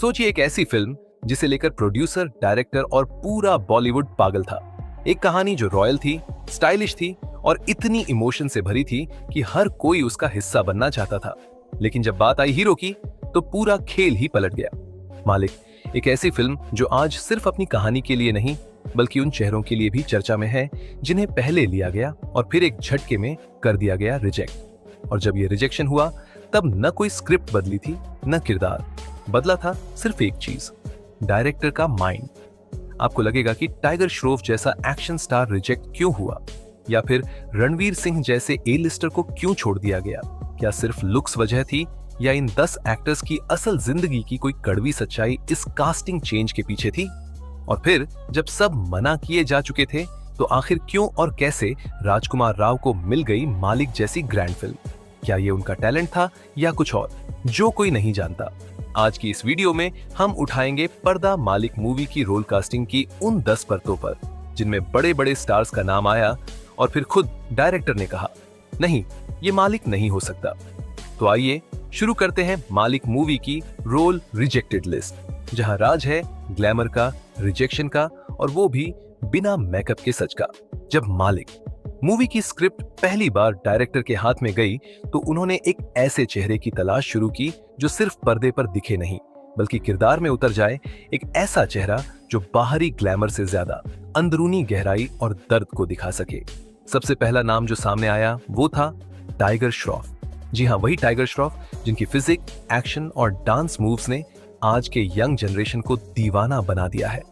सोचिए एक ऐसी फिल्म जिसे लेकर प्रोड्यूसर, डायरेक्टर और पूरा बॉलीवुड पागल था। एक कहानी जो रॉयल थी, स्टाइलिश थी और इतनी इमोशन से भरी थी कि हर कोई उसका हिस्सा बनना चाहता था। लेकिन जब बात आई हीरो की तो पूरा खेल ही पलट गया। मालिक एक ऐसी फिल्म जो आज सिर्फ अपनी कहानी के लिए नहीं बल्कि उन चेहरों के लिए भी चर्चा में है जिन्हें पहले लिया गया और फिर एक झटके में कर दिया गया रिजेक्ट। और जब ये रिजेक्शन हुआ तब न कोई स्क्रिप्ट बदली थी न किरदार बदला था, सिर्फ एक चीज, डायरेक्टर का माइंड। आपको लगेगा कि टाइगर श्रॉफ जैसा एक्शन स्टार रिजेक्ट क्यों हुआ, या फिर रणवीर सिंह जैसे ए लिस्टर को क्यों छोड़ दिया गया। क्या सिर्फ लुक्स वजह थी या इन 10 एक्टर्स की असल जिंदगी की कोई कड़वी सच्चाई इस कास्टिंग चेंज के पीछे थी। और फिर जब सब मना किए जा चुके थे तो आखिर क्यों और कैसे राजकुमार राव को मिल गई मालिक जैसी ग्रैंड फिल्म। क्या ये उनका टैलेंट था या कुछ और जो कोई नहीं जानता। आज की इस वीडियो में हम उठाएंगे पर्दा मालिक मूवी की रोल कास्टिंग की उन 10 परतों पर जिनमें बड़े बड़े स्टार्स का नाम आया और फिर खुद डायरेक्टर ने कहा नहीं, ये मालिक नहीं हो सकता। तो आइए शुरू करते हैं मालिक मूवी की रोल रिजेक्टेड लिस्ट, जहां राज है ग्लैमर का, रिजेक्शन का और वो भी बिना मेकअप के सच का। जब मालिक मूवी की स्क्रिप्ट पहली बार डायरेक्टर के हाथ में गई तो उन्होंने एक ऐसे चेहरे की तलाश शुरू की जो सिर्फ पर्दे पर दिखे नहीं बल्कि किरदार में उतर जाए। एक ऐसा चेहरा जो बाहरी ग्लैमर से ज्यादा अंदरूनी गहराई और दर्द को दिखा सके। सबसे पहला नाम जो सामने आया वो था टाइगर श्रॉफ। जी हाँ, वही टाइगर श्रॉफ जिनकी फिजिक, एक्शन और डांस मूव्स ने आज के यंग जनरेशन को दीवाना बना दिया है।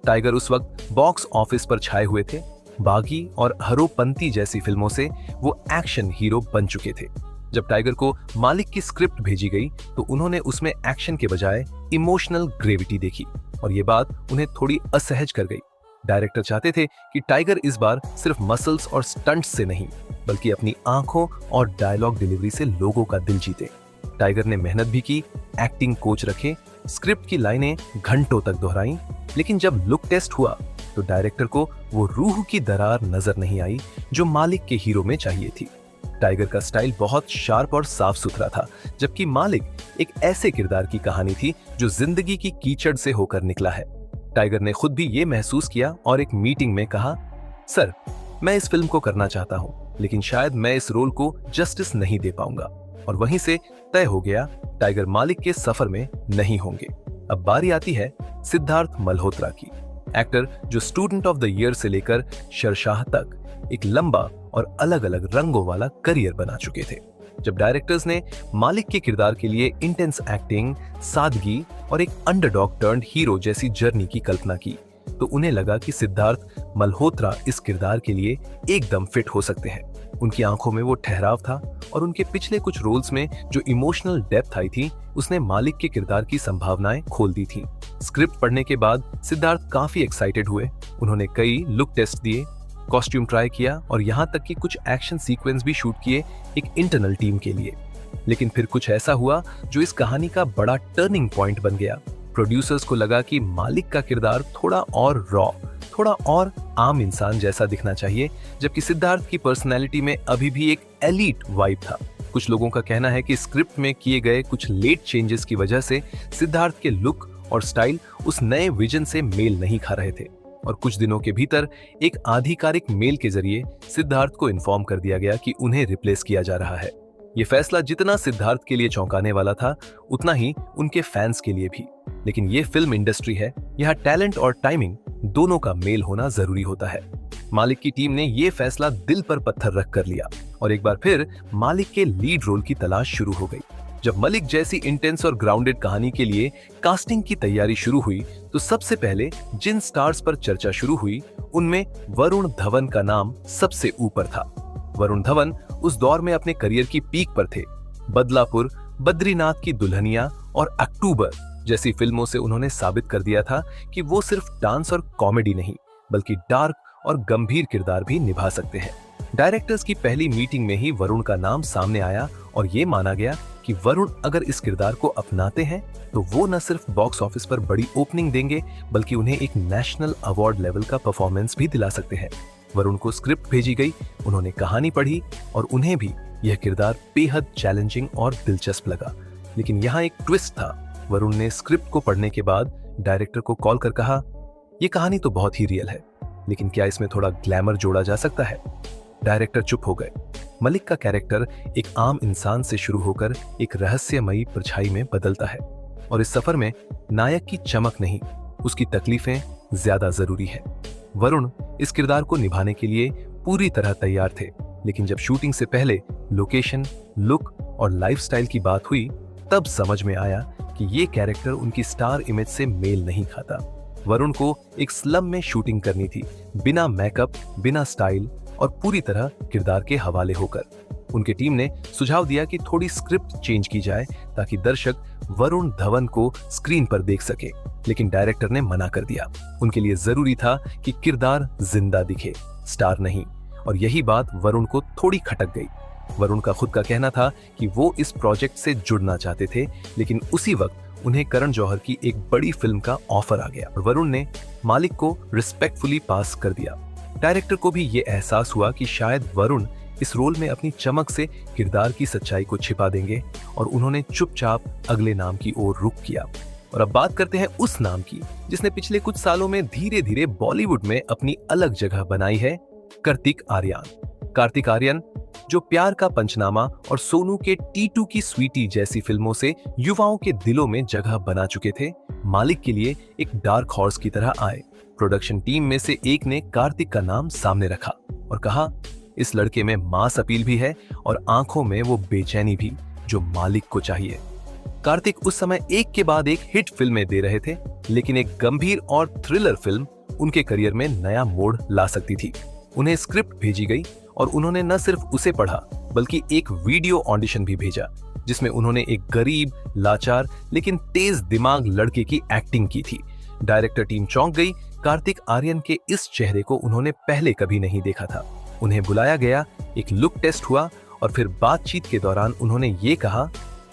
टाइगर उस वक्त बॉक्स ऑफिस पर छाए हुए थे। बागी और हरोपंती जैसी फिल्मों से वो एक्शन हीरो बन चुके थे। जब टाइगर को मालिक की स्क्रिप्ट भेजी गई तो उन्होंने उसमें एक्शन के बजाय इमोशनल ग्रेविटी देखी और ये बात उन्हें थोड़ी असहज कर गई। डायरेक्टर चाहते थे कि टाइगर इस बार सिर्फ मसल्स और स्टंट्स से नहीं बल्कि अपनी आंखों और डायलॉग डिलीवरी से लोगों का दिल जीते। टाइगर ने मेहनत भी की, एक्टिंग कोच रखे, स्क्रिप्ट की लाइनें घंटों तक दोहराई, लेकिन जब लुक टेस्ट हुआ तो डायरेक्टर को वो रूह की दरार नजर नहीं आई जो मालिक के हीरो में चाहिए थी। टाइगर का स्टाइल बहुत शार्प और साफ सुथरा था, जबकि मालिक एक ऐसे किरदार की कहानी थी जो जिंदगी की कीचड़ से होकर निकला है। टाइगर ने खुद भी ये महसूस किया और एक मीटिंग में कहा, सर, मैं इस फिल्म को करना चाहता हूँ लेकिन शायद मैं इस रोल को जस्टिस नहीं दे पाऊंगा। और वहीं से तय हो गया टाइगर मालिक के सफर में नहीं होंगे। अब बारी आती है सिद्धार्थ मल्होत्रा की। एक्टर जो स्टूडेंट ऑफ द ईयर से लेकर शरशाह तक एक लंबा और अलग अलग रंगों वाला करियर बना चुके थे। जब डायरेक्टर्स ने मालिक के किरदार के लिए इंटेंस एक्टिंग, सादगी और एक अंडरडॉग टर्न्ड हीरो जैसी जर्नी की कल्पना की तो उन्हें लगा कि सिद्धार्थ मल्होत्रा इस किरदार के लिए एकदम फिट हो सकते हैं। उनकी आंखों में वो ठहराव था और उनके पिछले कुछ रोल्स में जो इमोशनल डेप्थ आई थी उसने मालिक के किरदार की संभावनाएं खोल दी थी। स्क्रिप्ट पढ़ने के बाद सिद्धार्थ काफी एक्साइटेड हुए। उन्होंने कई लुक टेस्ट दिए, कॉस्ट्यूम ट्राई किया और यहाँ तक कि कुछ एक्शन सीक्वेंस भी शूट किए एक इंटरनल टीम के लिए। लेकिन फिर कुछ ऐसा हुआ जो इस कहानी का बड़ा टर्निंग पॉइंट बन गया। प्रोड्यूसर्स को लगा कि मालिक का किरदार थोड़ा और रॉ, थोड़ा और आम इंसान जैसा दिखना चाहिए, जबकि सिद्धार्थ की पर्सनैलिटी में अभी भी एक एलीट वाइब था। कुछ लोगों का कहना है कि स्क्रिप्ट में किए गए कुछ लेट चेंजेस की वजह से सिद्धार्थ के लुक और स्टाइल उस नए विजन से मेल नहीं खा रहे थे और कुछ दिनों के भीतर एक आधिकारिक मेल के जरिए सिद्धार्थ को इन्फॉर्म कर दिया गया कि उन्हें रिप्लेस किया जा रहा है। ये फैसला जितना सिद्धार्थ के लिए चौंकाने वाला था उतना ही उनके फैंस के लिए भी। लेकिन ये फिल्म इंडस्ट्री है, यहाँ टैलेंट और टाइमिंग दोनों का मेल होना जरूरी होता है। मालिक की टीम ने ये फैसला दिल पर पत्थर रख कर लिया और एक बार फिर मालिक के लीड रोल की तलाश शुरू हो गई। जब मलिक जैसी इंटेंस और ग्राउंडेड कहानी के लिए कास्टिंग की तैयारी शुरू हुई तो सबसे पहले जिन स्टार्स पर चर्चा शुरू हुई उनमें वरुण धवन का नाम सबसे ऊपर था। वरुण धवन उस दौर में अपने करियर की पीक पर थे। बदलापुर, बद्रीनाथ की दुल्हनिया और अक्टूबर जैसी फिल्मों से उन्होंने साबित कर दिया था कि वो सिर्फ डांस और कॉमेडी नहीं बल्कि डार्क और गंभीर किरदार भी निभा सकते हैं। डायरेक्टर्स की पहली मीटिंग में ही वरुण का नाम सामने आया और ये माना गया कि वरुण अगर इस किरदार को अपनाते हैं तो वो न सिर्फ बॉक्स ऑफिस पर बड़ी ओपनिंग देंगे बल्कि उन्हें एक नेशनल अवार्ड लेवल का परफॉर्मेंस भी दिला सकते हैं। वरुण को स्क्रिप्ट भेजी गई, उन्होंने कहानी पढ़ी और उन्हें भी यह किरदार बेहद चैलेंजिंग और दिलचस्प लगा। लेकिन यहाँ एक ट्विस्ट था। वरुण ने स्क्रिप्ट को पढ़ने के बाद डायरेक्टर को कॉल कर कहा, यह कहानी तो बहुत ही रियल है, लेकिन क्या इसमें थोड़ा ग्लैमर जोड़ा जा सकता है? डायरेक्टर चुप हो गए। मलिक का कैरेक्टर एक आम इंसान से शुरू होकर एक रहस्यमयी परछाई में बदलता है, और इस सफर में नायक की चमक नहीं, उसकी तकलीफें ज्यादा जरूरी है। वरुण इस किरदार को निभाने के लिए पूरी तरह तैयार थे, लेकिन जब शूटिंग से पहले लोकेशन, लुक और लाइफस्टाइल की बात हुई, तब समझ में आया कि ये कैरेक्टर उनकी स्टार इमेज से मेल नहीं खाता। वरुण को एक स्लम में शूटिंग करनी थी, बिना मेकअप, बिना स्टाइल और पूरी तरह किरदार के हवाले होकर। उनकी टीम ने सुझाव दिया कि थोड़ी स्क्रिप्ट चेंज की जाए ताकि दर्शक वरुण धवन को स्क्रीन पर देख सके, लेकिन डायरेक्टर ने मना कर दिया। उनके लिए जरूरी था कि किरदार जिंदा दिखे, स्टार नहीं, और यही बात वरुण को थोड़ी खटक गई। वरुण का खुद का कहना था कि वो इस प्रोजेक्ट से जुड़ना चाहते थे, लेकिन उसी वक्त उन्हें करण जौहर की एक बड़ी फिल्म का ऑफर आ गया और वरुण ने मालिक को रिस्पेक्टफुली पास कर दिया। डायरेक्टर को भी ये एहसास हुआ कि शायद वरुण इस रोल में अपनी चमक से किरदार की सच्चाई को छिपा देंगे, और उन्होंने चुपचाप अगले नाम की ओर रुख किया। और अब बात करते हैं उस नाम की जिसने पिछले कुछ सालों में धीरे धीरे बॉलीवुड में अपनी अलग जगह बनाई है, कार्तिक आर्यन। कार्तिक आर्यन जो प्यार का पंचनामा और सोनू के टीटू की स्वीटी जैसी फिल्मों से युवाओं के दिलों में जगह बना चुके थे, मालिक के लिए एक डार्क हॉर्स की तरह आए। प्रोडक्शन टीम में से एक ने कार्तिक का नाम सामने रखा और कहा, इस लड़के में मास अपील भी है और आंखों में वो बेचैनी भी जो मालिक को चाहिए। कार्तिक उस समय एक के बाद एक हिट फिल्में दे रहे थे, लेकिन एक गंभीर और थ्रिलर फिल्म उनके करियर में नया मोड़ ला सकती थी। उन्हें स्क्रिप्ट भेजी गई और उन्होंने न सिर्फ उसे पढ़ा बल्कि एक वीडियो ऑडिशन भी भेजा, जिसमें उन्होंने एक गरीब, लाचार लेकिन तेज दिमाग लड़के की एक्टिंग की थी। डायरेक्टर टीम चौंक गई। कार्तिक आर्यन के इस चेहरे को उन्होंने पहले कभी नहीं देखा था। उन्हें बुलाया गया, एक लुक टेस्ट हुआ और फिर बातचीत के दौरान उन्होंने ये कहा,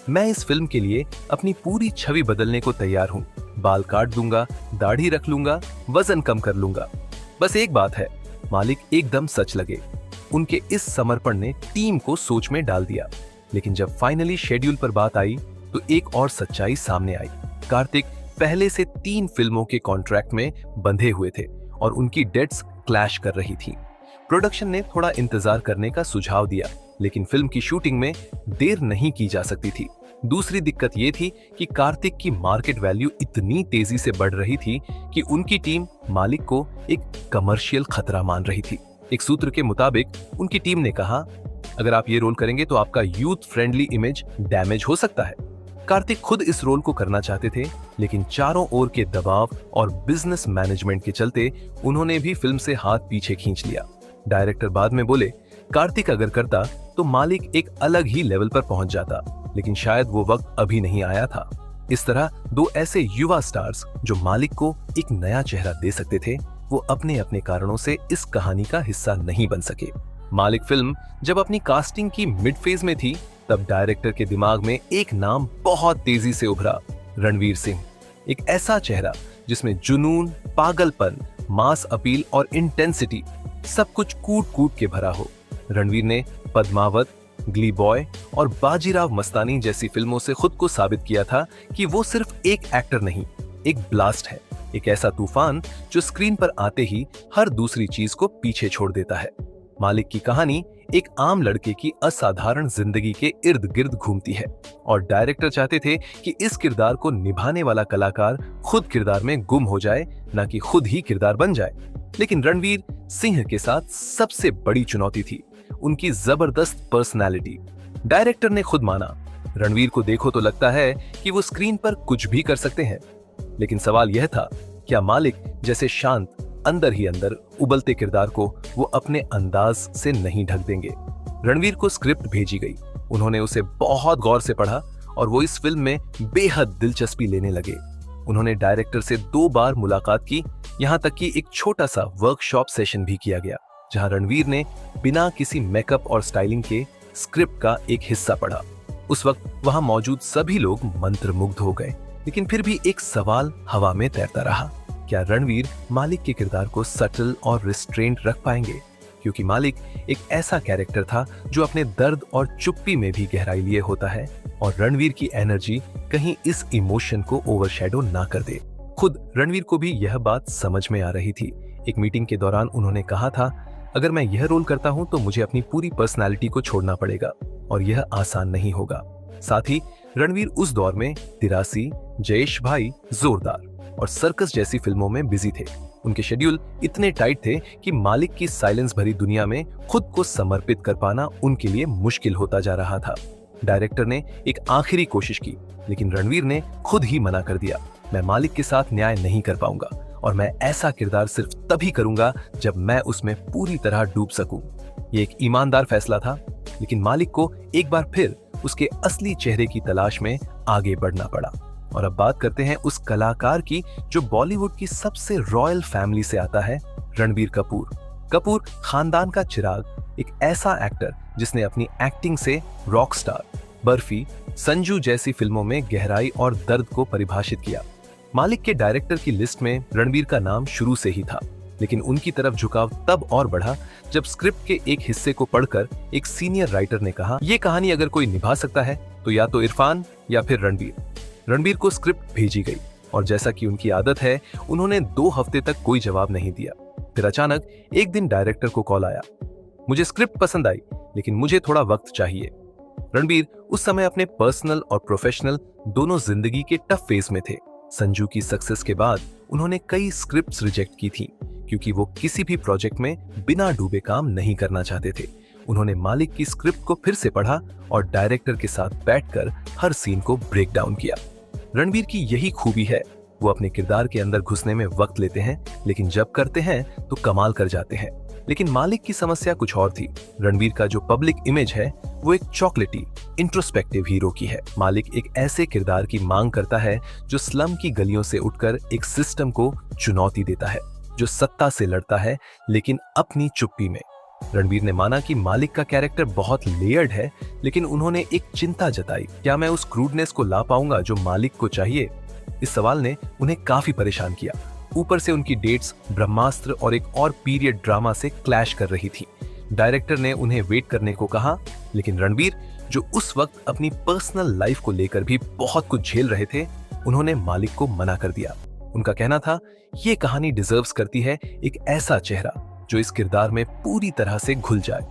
मैं इस फिल्म के लिए अपनी पूरी छवि बदलने को तैयार हूँ। बाल काट दूंगा, दाढ़ी रख लूंगा, वजन कम कर लूंगा। बस एक बात है, मालिक एकदम सच लगे। उनके इस समर्पण ने टीम को सोच में डाल दिया। लेकिन जब फाइनली शेड्यूल पर बात आई तो एक और सच्चाई सामने आई। कार्तिक पहले से 3 फिल्मों के कॉन्ट्रैक्ट में बंधे हुए थे और उनकी डेट्स क्लैश कर रही थी। प्रोडक्शन ने थोड़ा इंतजार करने का सुझाव दिया, लेकिन फिल्म की शूटिंग में देर नहीं की जा सकती थी। दूसरी दिक्कत ये थी कि कार्तिक की मार्केट वैल्यू इतनी तेजी से बढ़ रही थी कि उनकी टीम मालिक को एक कमर्शियल खतरा मान रही थी। एक सूत्र के मुताबिक उनकी टीम ने कहा, अगर आप ये रोल करेंगे तो आपका यूथ फ्रेंडली इमेज डैमेज हो सकता है। कार्तिक खुद इस रोल को करना चाहते थे, लेकिन चारों ओर के दबाव और बिजनेस मैनेजमेंट के चलते उन्होंने भी फिल्म से हाथ पीछे खींच लिया। डायरेक्टर बाद में बोले, कार्तिक अगर करता तो मालिक एक अलग ही लेवल पर पहुंच जाता, लेकिन शायद वो वक्त अभी नहीं आया था। इस तरह 2 ऐसे युवा स्टार्स जो मालिक को एक नया चेहरा दे सकते थे, वो अपने अपने कारणों से इस कहानी का हिस्सा नहीं बन सके। मालिक फिल्म जब अपनी कास्टिंग की मिड फेज में थी, तब डायरेक्टर के दिमाग में एक नाम बहुत तेजी से उभरा, रणवीर सिंह। एक ऐसा चेहरा जिसमें जुनून, पागलपन, मास अपील और इंटेंसिटी सब कुछ कूट कूट के भरा हो। रणवीर ने पद्मावत, ग्ली बॉय और बाजीराव मस्तानी जैसी फिल्मों से खुद को साबित किया था कि वो सिर्फ एक एक्टर नहीं, एक ब्लास्ट है, एक ऐसा तूफान जो स्क्रीन पर आते ही हर दूसरी चीज को पीछे छोड़ देता है। मालिक की कहानी एक आम लड़के की असाधारण जिंदगी के इर्द गिर्द घूमती है, और डायरेक्टर चाहते थे कि इस किरदार को निभाने वाला कलाकार खुद किरदार में गुम हो जाए, न कि खुद ही किरदार बन जाए। लेकिन रणवीर सिंह के साथ सबसे बड़ी चुनौती थी उनकी जबरदस्त पर्सनालिटी। डायरेक्टर ने खुद माना, रणवीर को देखो तो लगता है कि वो स्क्रीन पर कुछ भी कर सकते हैं, लेकिन सवाल यह था, क्या मालिक जैसे शांत, अंदर ही अंदर उबलते किरदार को वो अपने अंदाज से नहीं ढक देंगे। रणवीर को स्क्रिप्ट भेजी गई, उन्होंने उसे बहुत गौर से पढ़ा और वो इस फिल्म में बेहद दिलचस्पी लेने लगे। उन्होंने डायरेक्टर से 2 बार मुलाकात की, यहाँ तक कि एक छोटा सा वर्कशॉप सेशन भी किया गया, जहाँ रणवीर ने बिना किसी मेकअप और स्टाइलिंग के स्क्रिप्ट का एक हिस्सा पढ़ा। उस वक्त वहां मौजूद सभी लोग मंत्रमुग्ध हो गए, लेकिन फिर भी एक सवाल हवा में तैरता रहा, क्या रणवीर मालिक के किरदार को सटल और रिस्ट्रेंट रख पाएंगे? क्योंकि मालिक एक ऐसा कैरेक्टर था जो अपने दर्द और चुप्पी में भी गहराई लिए होता है और रणवीर की एनर्जी कहीं इस इमोशन को ओवरशैडो ना कर दे। खुद रणवीर को भी यह बात समझ में आ रही थी। एक मीटिंग के दौरान उन्होंने कहा था, अगर मैं यह रोल करता हूं तो मुझे अपनी पूरी पर्सनालिटी को छोड़ना पड़ेगा और यह आसान नहीं होगा। साथ ही रणवीर उस दौर में 83, जयेश भाई, जोरदार और सर्कस जैसी फिल्मों में बिजी थे। उनके शेड्यूल इतने टाइट थे कि मालिक की साइलेंस भरी दुनिया में खुद को समर्पित कर पाना उनके लिए मुश्किल होता जा रहा था। डायरेक्टर ने एक आखिरी कोशिश की, लेकिन रणवीर ने खुद ही मना कर दिया, मैं मालिक के साथ न्याय नहीं कर पाऊंगा और मैं ऐसा किरदार सिर्फ तभी करूंगा जब मैं उसमें पूरी तरह डूब सकूं। ये एक ईमानदार फैसला था, लेकिन मालिक को एक बार फिर उसके असली चेहरे की तलाश में आगे बढ़ना पड़ा। और अब बात करते हैं उस कलाकार की जो बॉलीवुड की सबसे रॉयल फैमिली से आता है, रणबीर कपूर। कपूर खानदान का चिराग, एक ऐसा एक्टर जिसने अपनी एक्टिंग से रॉकस्टार, बर्फी, संजू जैसी फिल्मों में गहराई और दर्द को परिभाषित किया। मालिक के डायरेक्टर की लिस्ट में रणबीर का नाम शुरू से ही था, लेकिन उनकी तरफ झुकाव तब और बढ़ा जब स्क्रिप्ट के एक हिस्से को पढ़कर एक सीनियर राइटर ने कहा, ये कहानी अगर कोई निभा सकता है तो या तो इरफान या फिर रणबीर। रणबीर को स्क्रिप्ट भेजी गई और जैसा कि उनकी आदत है, उन्होंने 2 हफ्ते तक कोई जवाब नहीं दिया। फिर अचानक एक दिन डायरेक्टर को कॉल आया, मुझे स्क्रिप्ट पसंद आई लेकिन मुझे थोड़ा वक्त चाहिए। रणबीर उस समय अपने पर्सनल और प्रोफेशनल दोनों जिंदगी के टफ फेज में थे। संजू की सक्सेस के बाद उन्होंने कई स्क्रिप्ट्स रिजेक्ट की थी क्योंकि वो किसी भी प्रोजेक्ट में बिना डूबे काम नहीं करना चाहते थे। उन्होंने मालिक की स्क्रिप्ट को फिर से पढ़ा और डायरेक्टर के साथ बैठकर हर सीन को ब्रेक डाउन किया। रणबीर की यही खूबी है, वो अपने किरदार के अंदर घुसने में वक्त लेते हैं, लेकिन जब करते हैं तो कमाल कर जाते हैं। लेकिन मालिक की समस्या कुछ और थी। रणबीर का जो पब्लिक इमेज है वो एक चॉकलेटी, इंट्रोस्पेक्टिव हीरो की है। मालिक एक ऐसे किरदार की मांग करता है जो स्लम की गलियों से उठकर एक सिस्टम को चुनौती देता है, जो सत्ता से लड़ता है लेकिन अपनी चुप्पी में। रणबीर ने माना कि मालिक का कैरेक्टर बहुत लेयर्ड है, लेकिन उन्होंने एक चिंता जताई, क्या मैं उस क्रूडनेस को ला पाऊंगा जो मालिक को चाहिए? इस सवाल ने उन्हें काफी परेशान किया। ऊपर से उनकी डेट्स ब्रह्मास्त्र और एक और पीरियड ड्रामा से क्लैश कर रही थी। डायरेक्टर ने उन्हें वेट करने को कहा, लेकिन रणबीर, जो उस वक्त अपनी पर्सनल लाइफ को लेकर भी बहुत कुछ झेल रहे थे, उन्होंने मालिक को मना कर दिया। उनका कहना था, ये कहानी डिजर्व्स करती है एक ऐसा चेहरा जो इस किरदार में पूरी तरह से घुल जाए,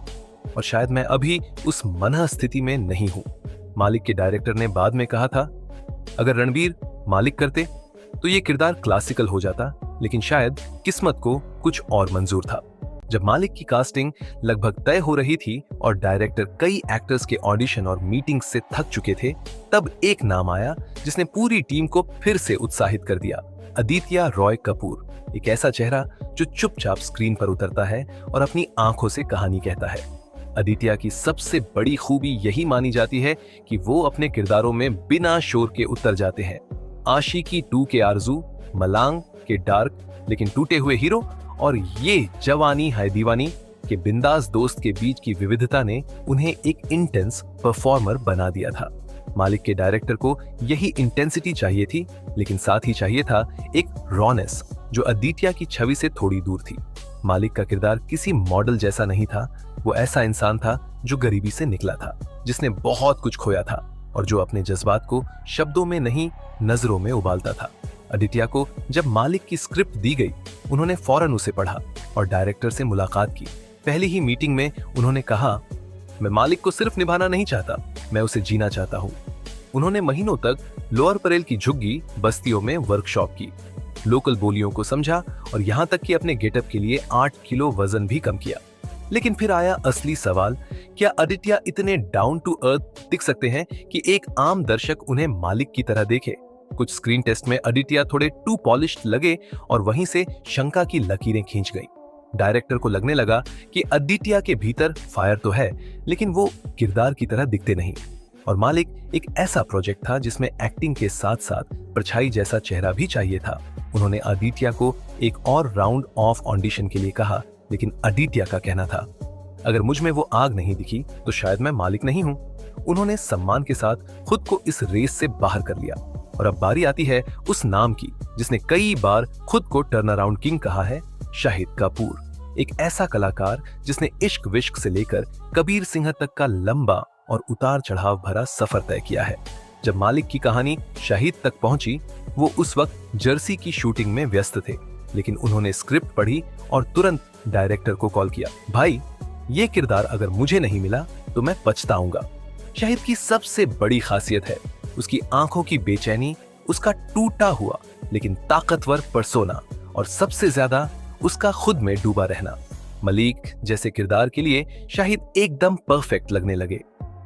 और शायद मैं अभी उस मनः स्थिति में नहीं हूं। मालिक के डायरेक्टर ने बाद में कहा था, अगर रणबीर मालिक करते तो ये किरदार क्लासिकल हो जाता, लेकिन शायद किस्मत को कुछ और मंजूर था। जब मालिक की कास्टिंग लगभग तय हो रही थी और डायरेक्टर कई एक्टर्स के ऑडिशन और मीटिंग्स से थक चुके थे, तब एक नाम आया जिसने पूरी टीम को फिर से उत्साहित कर दिया, आदित्य रॉय कपूर। एक ऐसा चेहरा जो चुपचाप स्क्रीन पर उतरता है और अपनी आंखों से कहानी कहता है। आदित्य की सबसे बड़ी खूबी यही मानी जाती है कि वो अपने किरदारों में बिना शोर के उतर जाते हैं। आशिकी 2 के आरजू, मलांग के डार्क लेकिन टूटे हुए हीरो और ये जवानी है दीवानी के बिंदास दोस्त के बीच की विविधता ने उन्हें एक इंटेंस परफॉर्मर बना दिया था। मालिक के डायरेक्टर को यही इंटेंसिटी चाहिए थी, लेकिन साथ ही चाहिए था एक रॉनेस जो आदित्य की छवि से थोड़ी दूर थी। मालिक का किरदार किसी मॉडल जैसा नहीं था, वो ऐसा इंसान था जो गरीबी से निकला था, जिसने बहुत कुछ खोया था और जो अपने जज्बात को शब्दों में नहीं नजरों में उबालता था। आदित्य को जब मालिक की स्क्रिप्ट दी गई, उन्होंने फौरन उसे पढ़ा और डायरेक्टर से मुलाकात की। पहली ही मीटिंग में उन्होंने कहा, मैं मालिक को सिर्फ निभाना नहीं चाहता, मैं उसे जीना चाहता हूँ। उन्होंने महीनों तक लोअर परेल की झुग्गी बस्तियों में वर्कशॉप की, लोकल बोलियों को समझा और यहाँ तक कि अपने गेटअप के लिए 8 किलो वजन भी कम किया। लेकिन फिर आया असली सवाल, क्या आदित्य इतने डाउन टू अर्थ दिख सकते हैं कि एक आम दर्शक उन्हें मालिक की तरह देखे? कुछ स्क्रीन टेस्ट में आदित्य थोड़े टू पॉलिश्ड लगे और वहीं से शंका की लकीरें खींच गई। डायरेक्टर को लगने लगा कि आदित्य के भीतर फायर तो है, लेकिन वो किरदार की तरह दिखते नहीं। और मालिक एक ऐसा प्रोजेक्ट था जिसमें एक्टिंग के साथ साथ परछाई जैसा चेहरा भी चाहिए था। उन्होंने आदित्य को एक और राउंड ऑफ ऑडिशन के लिए कहा, लेकिन आदित्य का कहना था, अगर मुझ में वो आग नहीं दिखी तो शायद मैं मालिक नहीं हूं। उन्होंने सम्मान के साथ खुद को इस रेस से बाहर कर लिया। और अब बारी आती है उस नाम की जिसने कई बार खुद को टर्न अराउंड किंग कहा है, शाहिद कपूर। एक ऐसा कलाकार जिसने इश्क विश्क से लेकर कबीर सिंह तक का लंबा और उतार चढ़ाव भरा सफर तय किया है। जब मालिक की कहानी शहीद तक पहुंची, वो उस वक्त जर्सी की शूटिंग में व्यस्त थे, लेकिन उन्होंने स्क्रिप्ट पढ़ी और तुरंत डायरेक्टर को कॉल किया। भाई, ये किरदार अगर मुझे नहीं मिला तो मैं पछताऊंगा। शहीद की सबसे बड़ी खासियत है उसकी आंखों की बेचैनी, उसका टूटा हुआ लेकिन ताकतवर पर्सोना और सबसे ज्यादा उसका खुद में डूबा रहना। मलिक जैसे किरदार के लिए शाहिद एकदम परफेक्ट लगने लगे,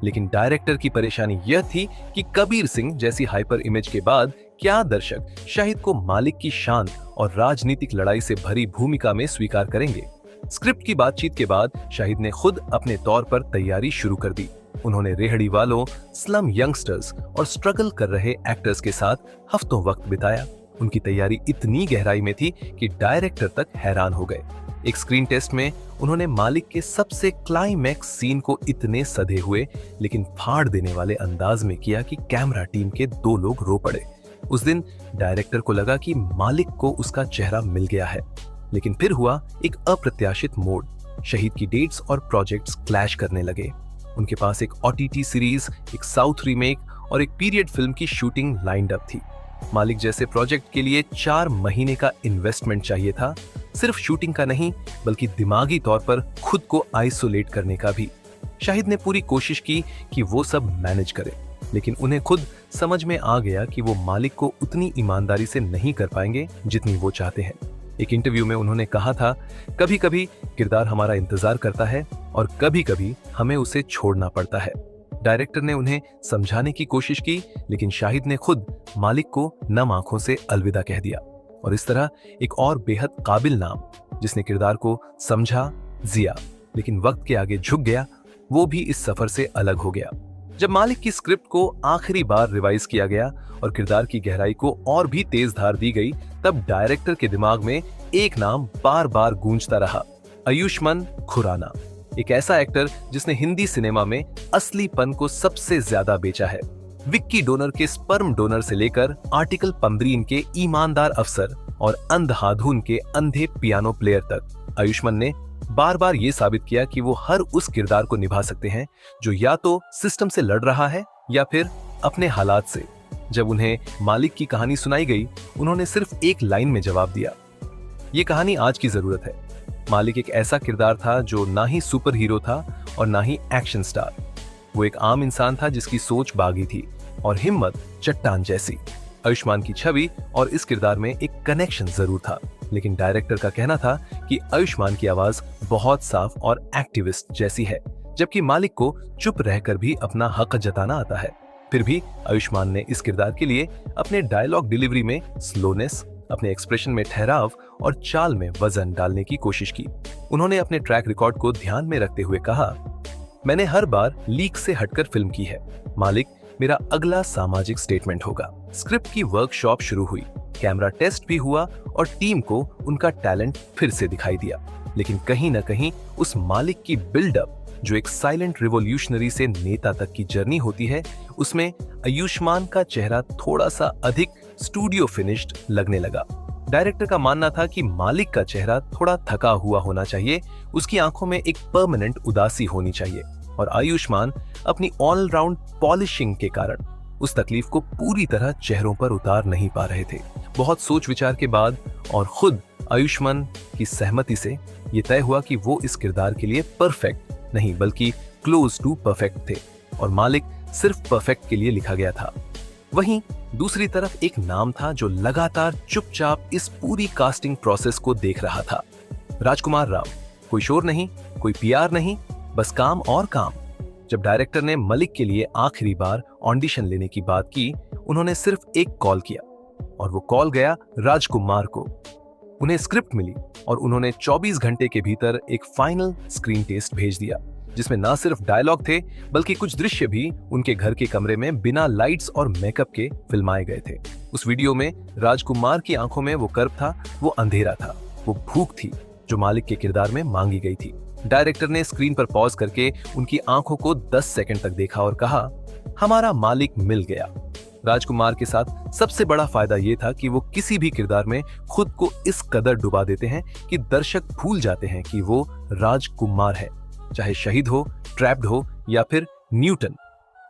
लेकिन डायरेक्टर की परेशानी यह थी कि कबीर सिंह जैसी हाइपर इमेज के बाद क्या दर्शक शाहिद को मालिक की शांत और राजनीतिक लड़ाई से भरी भूमिका में स्वीकार करेंगे। स्क्रिप्ट की बातचीत के बाद शाहिद ने खुद अपने तौर पर तैयारी शुरू कर दी। उन्होंने रेहड़ी वालों, स्लम यंगस्टर्स और स्ट्रगल कर रहे एक्टर्स के साथ हफ्तों वक्त बिताया। उनकी तैयारी इतनी गहराई में थी कि डायरेक्टर तक हैरान हो गए। एक स्क्रीन टेस्ट में उन्होंने मालिक के सबसे क्लाइमैक्स सीन को इतने सधे हुए लेकिन फाड़ देने वाले अंदाज में किया कि कैमरा टीम के 2 लोग रो पड़े। उस दिन डायरेक्टर को लगा कि मालिक को उसका चेहरा मिल गया है, लेकिन फिर हुआ एक अप्रत्याशित मोड़। शहीद की डेट्स और प्रोजेक्ट्स क्लैश करने लगे। उनके पास एक OTT सीरीज, एक साउथ रीमेक और एक पीरियड फिल्म की शूटिंग लाइंड अप थी। मालिक जैसे प्रोजेक्ट के लिए 4 महीने का इन्वेस्टमेंट चाहिए था, सिर्फ शूटिंग का नहीं बल्कि दिमागी तौर पर खुद को आइसोलेट करने का भी। शाहिद ने पूरी कोशिश की कि वो सब मैनेज करे, लेकिन उन्हें खुद समझ में आ गया कि वो मालिक को उतनी ईमानदारी से नहीं कर पाएंगे जितनी वो चाहते हैं। एक इंटरव्यू में उन्होंने कहा था, कभी कभी किरदार हमारा इंतजार करता है और कभी कभी हमें उसे छोड़ना पड़ता है। डायरेक्टर ने उन्हें समझाने की कोशिश की, लेकिन शाहिद ने खुद मालिक को नम आंखों से अलविदा कह दिया। और इस तरह एक और बेहद काबिल नाम जिसने किरदार को समझा, जिया, लेकिन वक्त के आगे झुक गया, वो भी इस सफर से अलग हो गया। जब मालिक की स्क्रिप्ट को आखिरी बार रिवाइज किया गया और किरदार की गहराई को और भी तेज धार दी गई, तब डायरेक्टर के दिमाग में एक नाम बार बार गूंजता रहा, आयुष्मान खुराना। एक ऐसा एक्टर जिसने हिंदी सिनेमा में असलीपन को सबसे ज्यादा बेचा है। विक्की डोनर के स्पर्म डोनर से लेकर आर्टिकल 15 के ईमानदार अफसर और अंधाधुन के अंधे पियानो प्लेयर तक, आयुष्मान ने बार बार ये साबित किया कि वो हर उस किरदार को निभा सकते हैं जो या तो सिस्टम से लड़ रहा है या फिर अपने हालात से। जब उन्हें मालिक की कहानी सुनाई गई, उन्होंने सिर्फ एक लाइन में जवाब दिया, ये कहानी आज की जरूरत है। मालिक एक ऐसा किरदार था जो ना ही सुपर हीरो था और ना ही एक्शन स्टार। वो एक आम इंसान था जिसकी सोच बागी थी और हिम्मत चट्टान जैसी। आयुष्मान की छवि और इस किरदार में एक कनेक्शन जरूर था, लेकिन डायरेक्टर का कहना था कि आयुष्मान की आवाज बहुत साफ और एक्टिविस्ट जैसी है, जबकि मालिक को चुप रहकर भी अपना हक जताना आता है। फिर भी आयुष्मान ने इस किरदार के लिए अपने डायलॉग डिलीवरी में स्लोनेस, अपने एक्सप्रेशन में ठहराव और चाल में वजन डालने की कोशिश की। उन्होंने अपने ट्रैक रिकॉर्ड को ध्यान में रखते हुए कहा, मैंने हर बार लीक से हटकर फिल्म की है। मालिक मेरा अगला सामाजिक स्टेटमेंट होगा। स्क्रिप्ट की वर्कशॉप शुरू हुई, कैमरा टेस्ट भी हुआ और टीम को उनका टैलेंट फिर से दिखाई दिया। लेकिन कहीं ना कहीं उस मालिक की बिल्डअप, जो एक साइलेंट रिवॉल्यूशनरी से नेता तक की जर्नी होती है, उसमें आयुष्मान का चेहरा थोड़ा सा अधिक स्टूडियो फिनिश्ड लगने लगा। डायरेक्टर का मानना था कि मालिक का चेहरा थोड़ा थका हुआ होना चाहिए, उसकी आंखों में एक परमानेंट उदासी होनी चाहिए, और आयुष्मान अपनी ऑलराउंड पॉलिशिंग के कारण उस तकलीफ को पूरी तरह चेहरों पर उतार नहीं पा रहे थे। बहुत सोच विचार के बाद और खुद आयुष्मान की सहमति से ये तय हुआ कि वो इस किरदार के लिए परफेक्ट नहीं बल्कि क्लोज टू परफेक्ट थे, और मालिक सिर्फ परफेक्ट के लिए लिखा गया था। वहीं दूसरी तरफ एक नाम था जो लगातार चुपचाप इस पूरी कास्टिंग प्रोसेस को देख रहा था, राजकुमार राव। कोई शोर नहीं, कोई PR नहीं, बस काम और काम। जब डायरेक्टर ने मलिक के लिए आखिरी बार ऑडिशन लेने की बात की, उन्होंने सिर्फ एक कॉल किया, और वो कॉल गया राजकुमार को। उन्हें स्क्रिप्ट मिली और उन्होंने 24 घंटे के भीतर एक फाइनल स्क्रीन टेस्ट भेज दिया, जिसमें ना सिर्फ डायलॉग थे बल्कि कुछ दृश्य भी उनके घर के कमरे में बिना लाइट्स और मेकअप के फिल्माए गए थे। उस वीडियो में राजकुमार की आंखों में वो कर्व था, वो अंधेरा था, वो भूख थी जो मालिक के किरदार में मांगी गई थी। डायरेक्टर ने स्क्रीन पर पॉज करके उनकी आंखों को 10 सेकंड तक देखा और कहा, हमारा मालिक मिल गया। राजकुमार के साथ सबसे बड़ा फायदा ये था कि वो किसी भी किरदार में खुद को इस कदर डुबा देते हैं कि दर्शक भूल जाते हैं कि वो राजकुमार है, चाहे शहीद हो, ट्रैप्ड हो या फिर न्यूटन।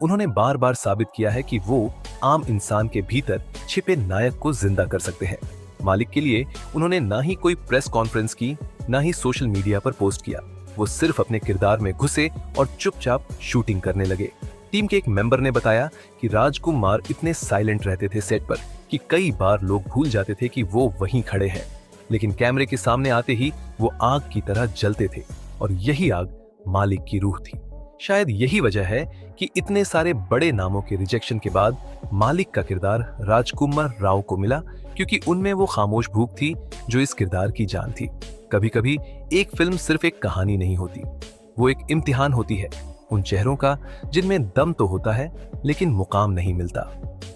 उन्होंने बार बार साबित किया है कि वो आम इंसान के भीतर छिपे नायक को जिंदा कर सकते हैं। मालिक के लिए उन्होंने ना ही कोई प्रेस कॉन्फ्रेंस की, ना ही सोशल मीडिया पर पोस्ट किया। वो सिर्फ अपने किरदार में घुसे और चुपचाप शूटिंग करने लगे। टीम के एक मेंबर ने बताया कि राजकुमार इतने साइलेंट रहते थे सेट पर कि कई बार लोग भूल जाते थे कि वो वहीं खड़े हैं, लेकिन कैमरे के सामने आते ही वो आग की तरह जलते थे और यही आग मालिक की रूह थी। शायद यही वजह है कि इतने सारे बड़े नामों के रिजेक्शन के बाद मालिक का किरदार राजकुमार राव को मिला, क्योंकि उनमें वो खामोश भूख थी जो इस किरदार की जान थी। कभी कभी एक फिल्म सिर्फ एक कहानी नहीं होती, वो एक इम्तिहान होती है उन चेहरों का जिनमें दम तो होता है लेकिन मुकाम नहीं मिलता।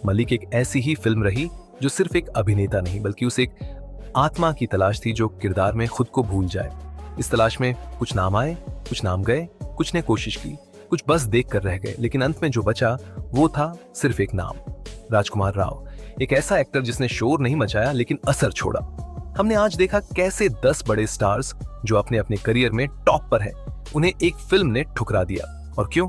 मलिक एक ऐसी ही फिल्म रही जो सिर्फ एक अभिनेता नहीं बल्कि उसे एक आत्मा की तलाश थी जो किरदार में खुद को भूल जाए। इस तलाश में कुछ नाम आए, कुछ नाम गए, कुछ ने कोशिश की, कुछ बस देख कर रह गए, लेकिन अंत में जो बचा वो था सिर्फ एक नाम, राजकुमार राव। एक ऐसा एक्टर जिसने शोर नहीं मचाया लेकिन असर छोड़ा। हमने आज देखा कैसे 10 बड़े स्टार्स जो अपने अपने करियर में टॉप पर है, उन्हें एक फिल्म ने ठुकरा दिया। और क्यों?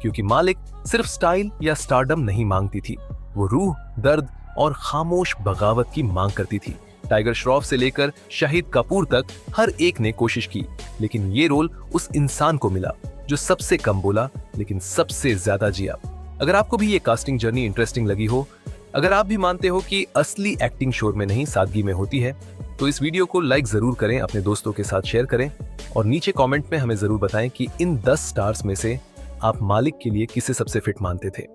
क्योंकि मालिक सिर्फ स्टाइल या स्टारडम नहीं मांगती थी, वो रूह, दर्द और खामोश बगावत की मांग करती थी। टाइगर श्रॉफ से लेकर शाहिद कपूर तक हर एक ने कोशिश की, लेकिन ये रोल उस इंसान को मिला जो सबसे कम बोला लेकिन सबसे ज्यादा जिया। अगर आपको भी ये कास्टिंग जर्नी इंटरेस्टिंग लगी हो, अगर आप भी मानते हो कि असली एक्टिंग शोर में नहीं सादगी में होती है, तो इस वीडियो को लाइक जरूर करें, अपने दोस्तों के साथ शेयर करें और नीचे कमेंट में हमें जरूर बताएं कि इन 10 स्टार्स में से आप मालिक के लिए किसे सबसे फिट मानते थे।